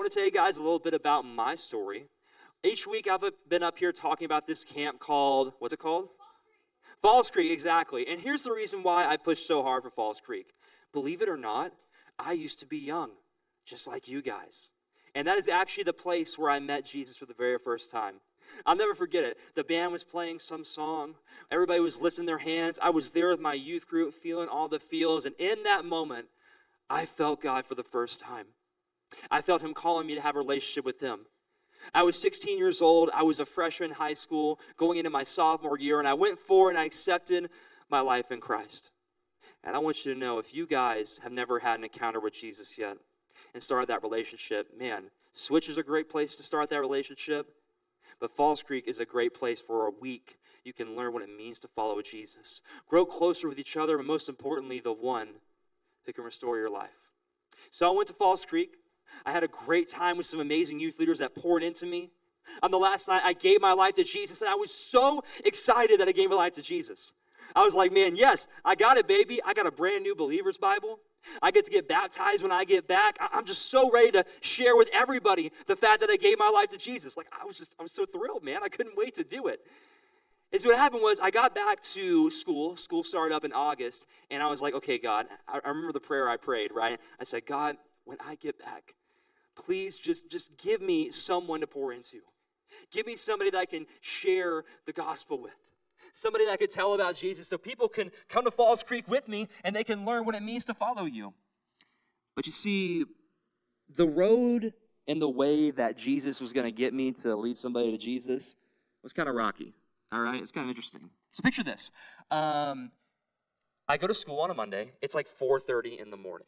want to tell you guys a little bit about my story. Each week I've been up here talking about this camp called, what's it called? Falls Creek, exactly. And here's the reason why I pushed so hard for Falls Creek. Believe it or not, I used to be young, just like you guys. And that is actually the place where I met Jesus for the very first time. I'll never forget it. The band was playing some song. Everybody was lifting their hands. I was there with my youth group, feeling all the feels. And in that moment, I felt God for the first time. I felt him calling me to have a relationship with him. I was 16 years old. I was a freshman in high school going into my sophomore year, and I went forward and I accepted my life in Christ. And I want you to know, if you guys have never had an encounter with Jesus yet and started that relationship, man, Switch is a great place to start that relationship, but Falls Creek is a great place for a week. You can learn what it means to follow Jesus, grow closer with each other, and most importantly, the one who can restore your life. So I went to Falls Creek. I had a great time with some amazing youth leaders that poured into me. On the last night, I gave my life to Jesus, and I was so excited that I gave my life to Jesus. I was like, man, yes, I got it, baby. I got a brand new believer's Bible. I get to get baptized when I get back. I'm just so ready to share with everybody the fact that I gave my life to Jesus. Like, I was so thrilled, man. I couldn't wait to do it. And so what happened was I got back to school. School started up in August, and I was like, okay, God, I remember the prayer I prayed, right? I said, God, when I get back, please just give me someone to pour into. Give me somebody that I can share the gospel with. Somebody that I could tell about Jesus so people can come to Falls Creek with me and they can learn what it means to follow you. But you see, the road and the way that Jesus was going to get me to lead somebody to Jesus was kind of rocky, all right? It's kind of interesting. So picture this. I go to school on a Monday. It's like 4:30 in the morning.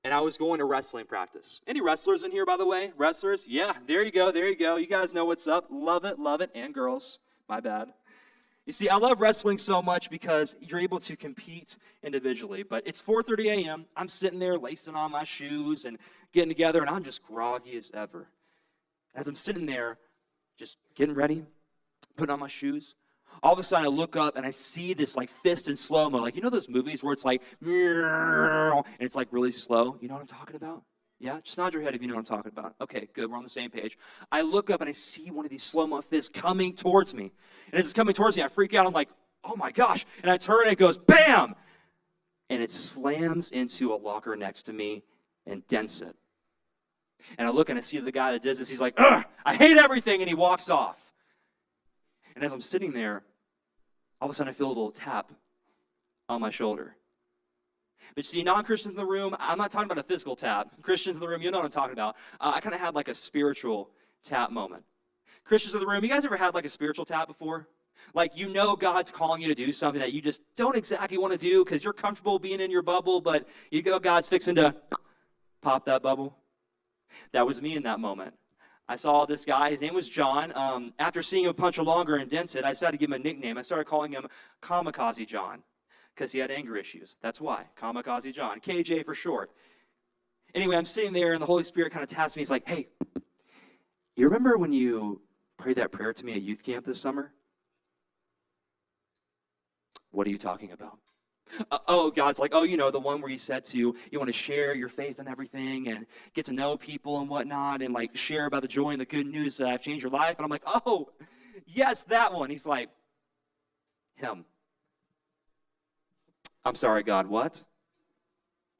And I was going to wrestling practice. Any wrestlers in here, by the way? Wrestlers? Yeah, there you go. You guys know what's up. Love it. And girls. My bad. You see, I love wrestling so much because you're able to compete individually. But it's 4:30 a.m. I'm sitting there lacing on my shoes and getting together, and I'm just groggy as ever. As I'm sitting there, just getting ready, putting on my shoes, all of a sudden I look up and I see this like fist in slow-mo. Like, you know those movies where it's like, and it's like really slow? You know what I'm talking about? Yeah? Just nod your head if you know what I'm talking about. Okay, good. We're on the same page. I look up and I see one of these slow-mo fists coming towards me. And as it's coming towards me, I freak out. I'm like, oh my gosh. And I turn and it goes, bam! And it slams into a locker next to me and dents it. And I look and I see the guy that does this. He's like, ugh, I hate everything. And he walks off. And as I'm sitting there, all of a sudden I feel a little tap on my shoulder. But you see, non-Christians in the room, I'm not talking about a physical tap. Christians in the room, you know what I'm talking about. I kind of had like a spiritual tap moment. Christians in the room, you guys ever had like a spiritual tap before? Like, you know God's calling you to do something that you just don't exactly want to do because you're comfortable being in your bubble, but you go, God's fixing to pop that bubble. That was me in that moment. I saw this guy, his name was John. After seeing him punch a longer and dent it, I decided to give him a nickname. I started calling him Kamikaze John because he had anger issues. That's why, Kamikaze John, KJ for short. Anyway, I'm sitting there and the Holy Spirit kind of taps me. He's like, hey, you remember when you prayed that prayer to me at youth camp this summer? What are you talking about? God's like, you know, the one where you said you want to share your faith and everything and get to know people and whatnot and like share about the joy and the good news that I've changed your life. And I'm like, oh, yes, that one. He's like, him. I'm sorry, God, what?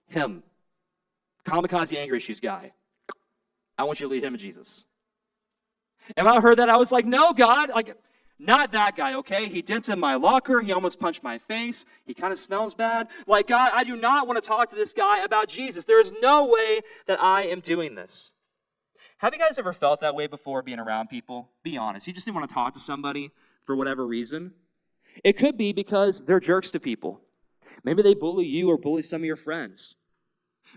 Him. Kamikaze anger issues guy. I want you to lead him to Jesus. And when I heard that, I was like, no, God, like, not that guy, okay? He dented my locker. He almost punched my face. He kind of smells bad. Like, God, I do not want to talk to this guy about Jesus. There is no way that I am doing this. Have you guys ever felt that way before being around people? Be honest. You just didn't want to talk to somebody for whatever reason. It could be because they're jerks to people. Maybe they bully you or bully some of your friends.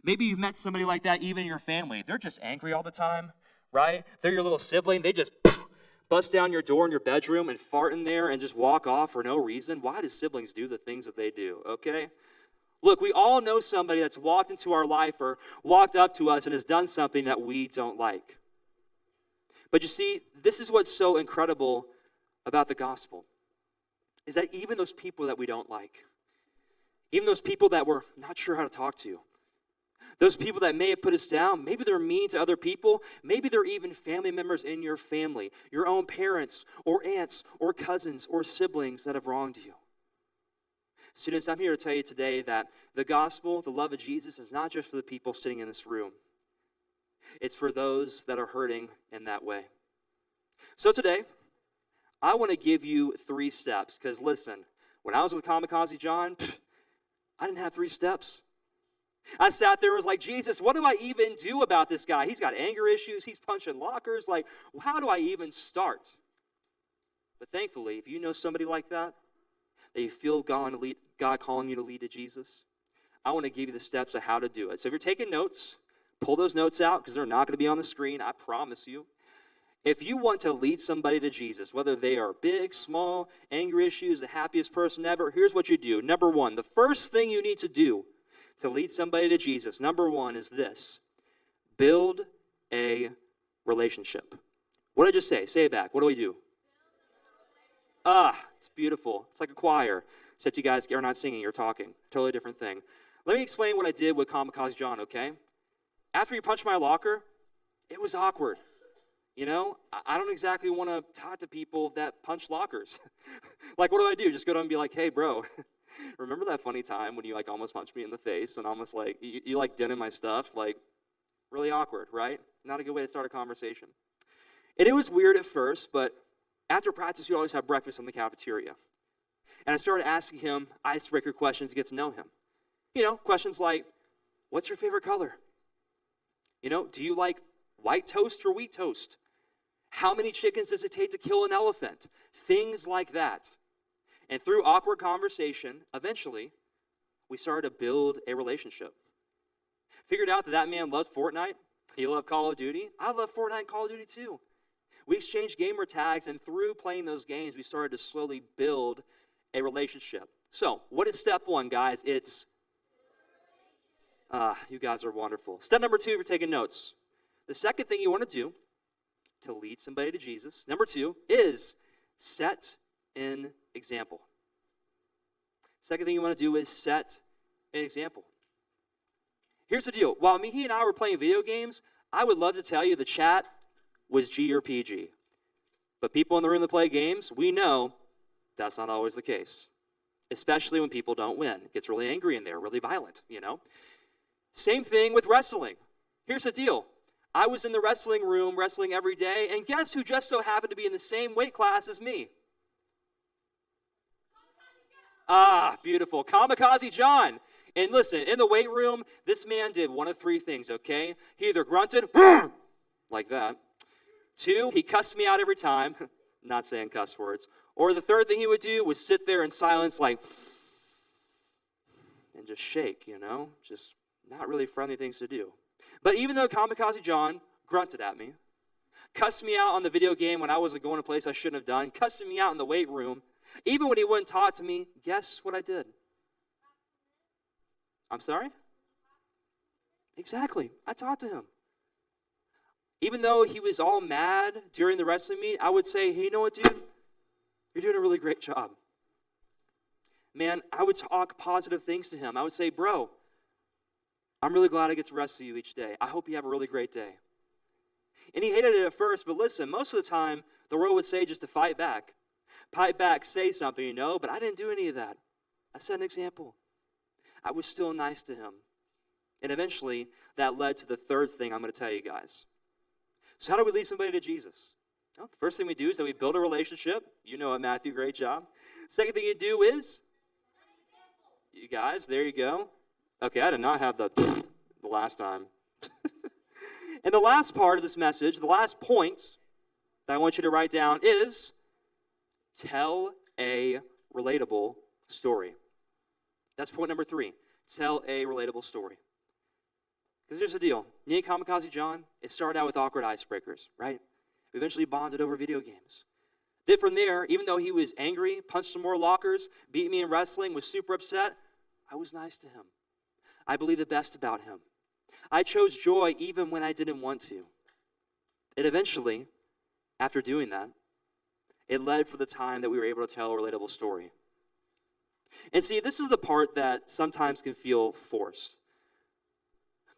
Maybe you've met somebody like that even in your family. They're just angry all the time, right? They're your little sibling. They just bust down your door in your bedroom and fart in there and just walk off for no reason. Why do siblings do the things that they do, okay? Look, we all know somebody that's walked into our life or walked up to us and has done something that we don't like. But you see, this is what's so incredible about the gospel, is that even those people that we don't like, even those people that we're not sure how to talk to, Those people that may have put us down, maybe they're mean to other people. Maybe they're even family members in your family, your own parents or aunts or cousins or siblings that have wronged you. Students, I'm here to tell you today that the gospel, the love of Jesus, is not just for the people sitting in this room. It's for those that are hurting in that way. So today, I want to give you 3 steps, because listen, when I was with Kamikaze John, I didn't have 3 steps. I sat there and was like, Jesus, what do I even do about this guy? He's got anger issues. He's punching lockers. Like, how do I even start? But thankfully, if you know somebody like that you feel God calling you to lead to Jesus, I want to give you the steps of how to do it. So if you're taking notes, pull those notes out, because they're not going to be on the screen, I promise you. If you want to lead somebody to Jesus, whether they are big, small, angry issues, the happiest person ever, here's what you do. Number 1, the first thing you need to do to lead somebody to Jesus, number 1 is this: build a relationship. What did I just say? Say it back. What do we do? It's beautiful. It's like a choir, except you guys are not singing, you're talking. Totally different thing. Let me explain what I did with Kamikaze John, okay? After he punched my locker, it was awkward. You know, I don't exactly want to talk to people that punch lockers. Like, what do? Just go to them and be like, hey, bro, remember that funny time when you, like, almost punched me in the face and almost, like, you like, dented my stuff? Like, really awkward, right? Not a good way to start a conversation. And it was weird at first, but after practice, we always have breakfast in the cafeteria. And I started asking him icebreaker questions to get to know him. You know, questions like, what's your favorite color? You know, do you like white toast or wheat toast? How many chickens does it take to kill an elephant? Things like that. And through awkward conversation, eventually, we started to build a relationship. Figured out that man loves Fortnite. He loved Call of Duty. I love Fortnite and Call of Duty too. We exchanged gamer tags, and through playing those games, we started to slowly build a relationship. So, what is step 1, guys? It's, you guys are wonderful. Step number 2, if you're taking notes. The second thing you want to do to lead somebody to Jesus, number 2, is set an example. Second thing you want to do is set an example. Here's the deal. While he and I were playing video games, I would love to tell you the chat was G or PG. But people in the room that play games, we know that's not always the case. Especially when people don't win. It gets really angry in there, really violent, you know. Same thing with wrestling. Here's the deal. I was in the wrestling room wrestling every day, and guess who just so happened to be in the same weight class as me? Beautiful. Kamikaze John. And listen, in the weight room, this man did one of 3 things, okay? He either grunted, like that. 2, he cussed me out every time. Not saying cuss words. Or the third thing he would do was sit there in silence, like, and just shake, you know? Just not really friendly things to do. But even though Kamikaze John grunted at me, cussed me out on the video game when I wasn't going to a place I shouldn't have done, cussing me out in the weight room, even when he wouldn't talk to me, guess what I did? I'm sorry? Exactly. I talked to him. Even though he was all mad during the wrestling meet, I would say, hey, you know what, dude? You're doing a really great job. Man, I would talk positive things to him. I would say, bro, I'm really glad I get to wrestle you each day. I hope you have a really great day. And he hated it at first, but listen, most of the time, the world would say just to fight back. Fight back, say something, you know, but I didn't do any of that. I set an example. I was still nice to him. And eventually, that led to the third thing I'm going to tell you guys. So how do we lead somebody to Jesus? Well, the first thing we do is that we build a relationship. You know it, Matthew, great job. Second thing you do is, you guys, there you go. Okay, I did not have the last time. And the last part of this message, the last point that I want you to write down is, tell a relatable story. That's point number 3. Tell a relatable story. Because here's the deal. Me and Kamikaze John, it started out with awkward icebreakers, right? We eventually bonded over video games. Then from there, even though he was angry, punched some more lockers, beat me in wrestling, was super upset, I was nice to him. I believed the best about him. I chose joy even when I didn't want to. And eventually, after doing that, it led for the time that we were able to tell a relatable story. And see, this is the part that sometimes can feel forced.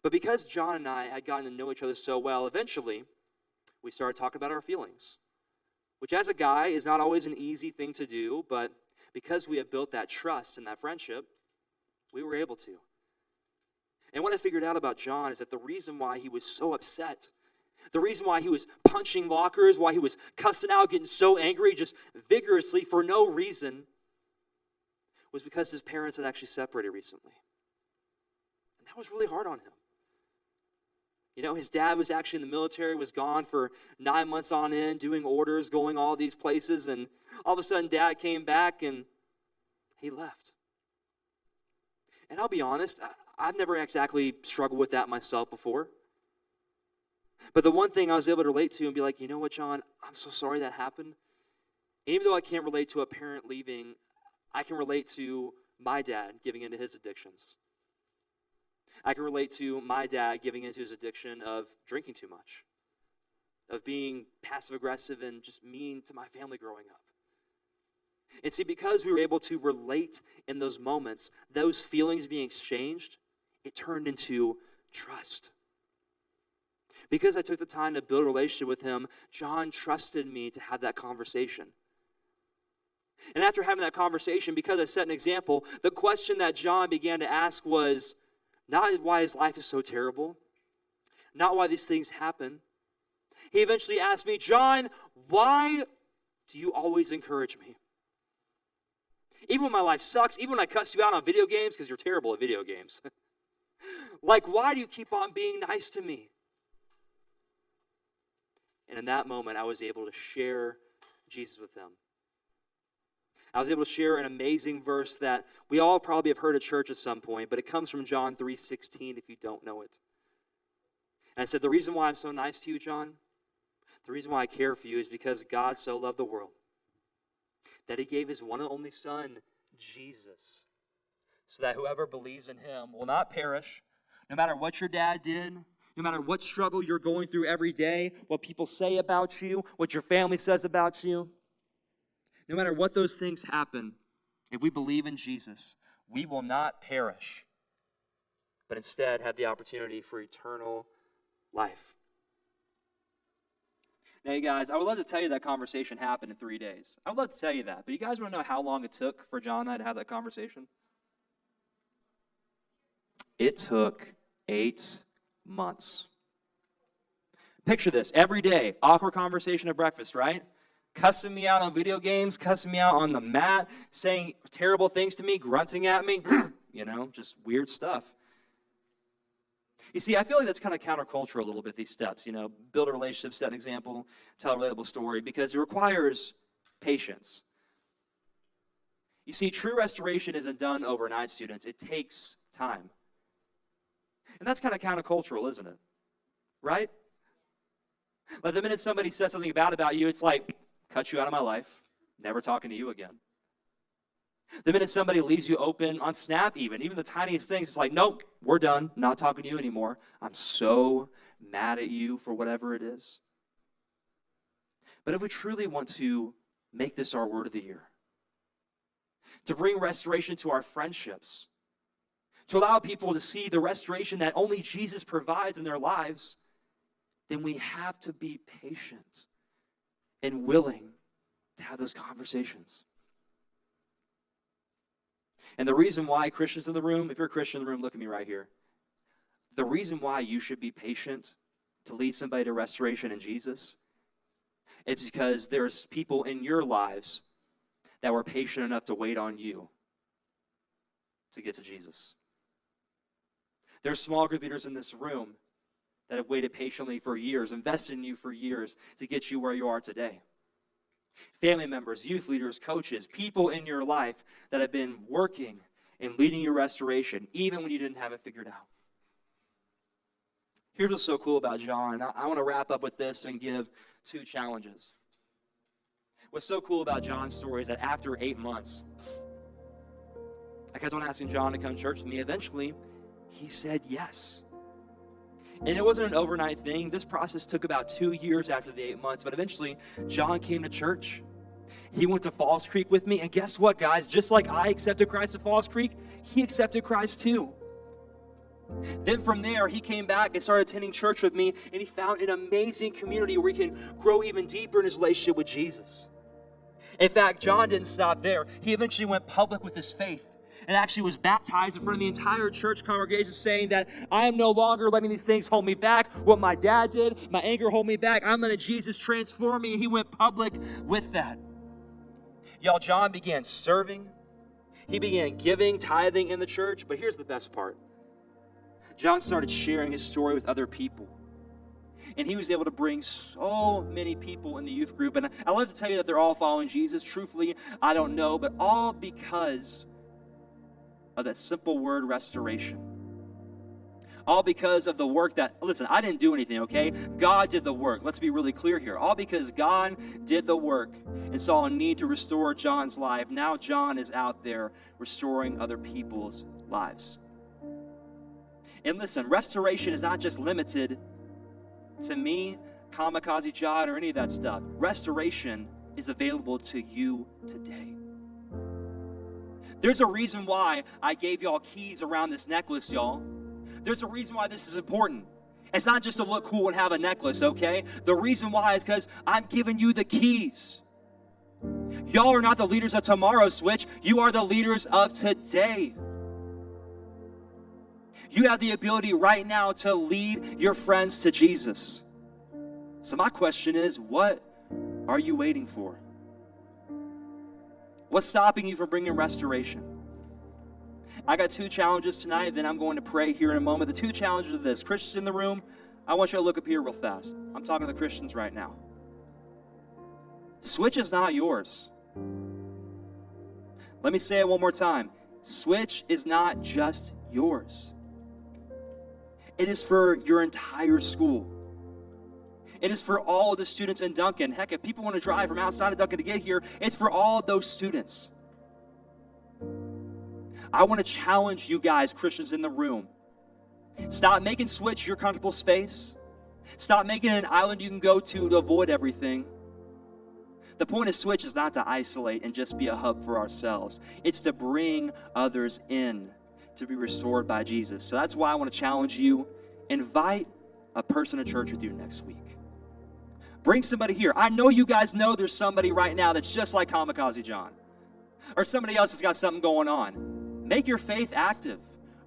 But because John and I had gotten to know each other so well, eventually we started talking about our feelings, which as a guy is not always an easy thing to do, but because we have built that trust and that friendship, we were able to. And what I figured out about John is that the reason why he was so upset, the reason why he was punching lockers, why he was cussing out, getting so angry just vigorously for no reason, was because his parents had actually separated recently. And that was really hard on him. You know, his dad was actually in the military, was gone for 9 months on end, doing orders, going all these places, and all of a sudden dad came back and he left. And I'll be honest, I've never exactly struggled with that myself before. But the one thing I was able to relate to and be like, you know what, John, I'm so sorry that happened. And even though I can't relate to a parent leaving, I can relate to my dad giving into his addictions. I can relate to my dad giving into his addiction of drinking too much, of being passive-aggressive and just mean to my family growing up. And see, because we were able to relate in those moments, those feelings being exchanged, it turned into trust. Because I took the time to build a relationship with him, John trusted me to have that conversation. And after having that conversation, because I set an example, the question that John began to ask was not why his life is so terrible, not why these things happen. He eventually asked me, John, why do you always encourage me? Even when my life sucks, even when I cuss you out on video games, because you're terrible at video games. Like, why do you keep on being nice to me? And in that moment, I was able to share Jesus with them. I was able to share an amazing verse that we all probably have heard at church at some point, but it comes from John 3:16 if you don't know it. And I said, the reason why I'm so nice to you, John, the reason why I care for you is because God so loved the world that he gave his one and only son, Jesus, so that whoever believes in him will not perish, no matter what your dad did, no matter what struggle you're going through every day, what people say about you, what your family says about you. No matter what those things happen, if we believe in Jesus, we will not perish, but instead have the opportunity for eternal life. Now, you guys, I would love to tell you that conversation happened in 3 days. I would love to tell you that, but you guys want to know how long it took for John and I to have that conversation? It took 8 months. Picture this. Every day, awkward conversation at breakfast, right? Cussing me out on video games, cussing me out on the mat, saying terrible things to me, grunting at me, just weird stuff. You see, I feel like that's kind of countercultural a little bit, these steps, build a relationship, set an example, tell a relatable story, because it requires patience. You see, true restoration isn't done overnight, students. It takes time. And that's kind of countercultural, isn't it? Right? Like the minute somebody says something bad about you, it's like, cut you out of my life, never talking to you again. The minute somebody leaves you open on Snap even the tiniest things, it's like, nope, we're done, not talking to you anymore. I'm so mad at you for whatever it is. But if we truly want to make this our word of the year, to bring restoration to our friendships, to allow people to see the restoration that only Jesus provides in their lives, then we have to be patient and willing to have those conversations. And the reason why, Christians in the room, if you're a Christian in the room, look at me right here. The reason why you should be patient to lead somebody to restoration in Jesus is because there's people in your lives that were patient enough to wait on you to get to Jesus. There's small group leaders in this room that have waited patiently for years, invested in you for years to get you where you are today. Family members, youth leaders, coaches, people in your life that have been working and leading your restoration, even when you didn't have it figured out. Here's what's so cool about John. I want to wrap up with this and give 2 challenges. What's so cool about John's story is that after 8 months, I kept on asking John to come to church with me. Eventually, he said yes. And it wasn't an overnight thing. This process took about 2 years after the 8 months. But eventually, John came to church. He went to Falls Creek with me. And guess what, guys? Just like I accepted Christ at Falls Creek, he accepted Christ too. Then from there, he came back and started attending church with me, and he found an amazing community where he can grow even deeper in his relationship with Jesus. In fact, John didn't stop there. He eventually went public with his faith and actually was baptized in front of the entire church congregation, saying that I am no longer letting these things hold me back. What my dad did, my anger hold me back. I'm letting Jesus transform me, and he went public with that. Y'all, John began serving. He began giving, tithing in the church. But here's the best part. John started sharing his story with other people. And he was able to bring so many people in the youth group. And I love to tell you that they're all following Jesus. Truthfully, I don't know, but all because of that simple word, restoration. All because of the work that, listen, I didn't do anything, okay? God did the work. Let's be really clear here. All because God did the work and saw a need to restore John's life. Now John is out there restoring other people's lives. And listen, restoration is not just limited to me, Kamikaze John, or any of that stuff. Restoration is available to you today. There's a reason why I gave y'all keys around this necklace, y'all. There's a reason why this is important. It's not just to look cool and have a necklace, okay? The reason why is because I'm giving you the keys. Y'all are not the leaders of tomorrow, Switch. You are the leaders of today. You have the ability right now to lead your friends to Jesus. So my question is, what are you waiting for? What's stopping you from bringing restoration? I got 2 challenges tonight, then I'm going to pray here in a moment. The 2 challenges are this. Christians in the room, I want you to look up here real fast. I'm talking to the Christians right now. Switch is not yours. Let me say it one more time. Switch is not just yours. It is for your entire school. It is for all of the students in Duncan. Heck, if people want to drive from outside of Duncan to get here, it's for all of those students. I want to challenge you guys, Christians in the room. Stop making Switch your comfortable space. Stop making it an island you can go to avoid everything. The point of Switch is not to isolate and just be a hub for ourselves. It's to bring others in to be restored by Jesus. So that's why I want to challenge you. Invite a person to church with you next week. Bring somebody here. I know you guys know there's somebody right now that's just like Kamikaze John. Or somebody else has got something going on. Make your faith active.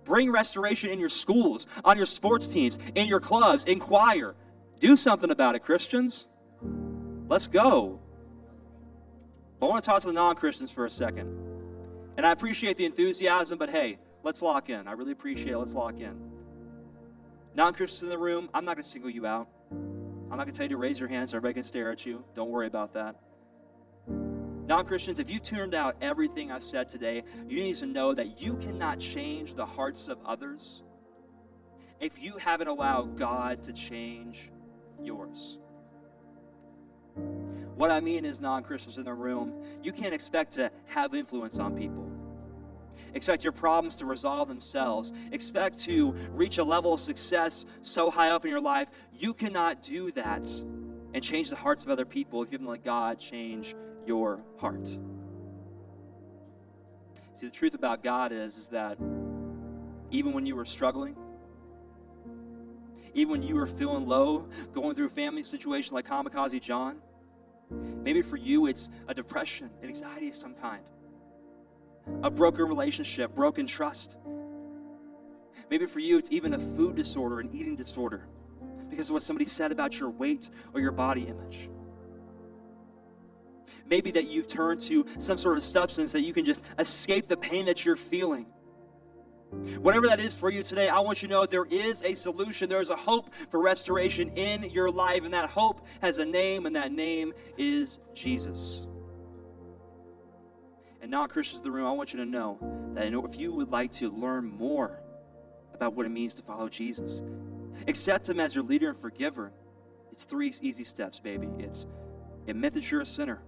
Bring restoration in your schools, on your sports teams, in your clubs, in choir. Do something about it, Christians. Let's go. I want to talk to the non-Christians for a second. And I appreciate the enthusiasm, but hey, let's lock in. I really appreciate it. Let's lock in. Non-Christians in the room, I'm not going to single you out. I'm not going to tell you to raise your hands so everybody can stare at you. Don't worry about that. Non-Christians, if you tuned out everything I've said today, you need to know that you cannot change the hearts of others if you haven't allowed God to change yours. What I mean is, non-Christians in the room, you can't expect to have influence on people. Expect your problems to resolve themselves. Expect to reach a level of success so high up in your life. You cannot do that and change the hearts of other people if you haven't let God change your heart. See, the truth about God is that even when you were struggling, even when you were feeling low, going through a family situation like Kamikaze John, maybe for you it's a depression, an anxiety of some kind, a broken relationship, broken trust. Maybe for you it's even a food disorder, an eating disorder, because of what somebody said about your weight or your body image. Maybe that you've turned to some sort of substance that you can just escape the pain that you're feeling. Whatever that is for you today, I want you to know there is a solution. There is a hope for restoration in your life, and that hope has a name, and that name is Jesus. And non-Christians in the room, I want you to know that if you would like to learn more about what it means to follow Jesus, accept him as your leader and forgiver, it's 3 easy steps, baby. It's admit that you're a sinner.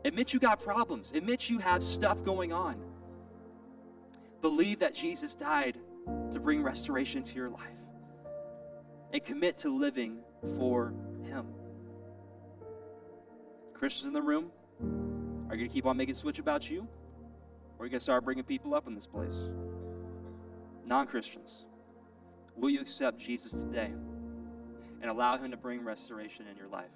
Admit you got problems. Admit you have stuff going on. Believe that Jesus died to bring restoration to your life. And commit to living for him. Christians in the room, are you going to keep on making Switch about you? Or are you going to start bringing people up in this place? Non-Christians, Will you accept Jesus today and allow him to bring restoration in your life?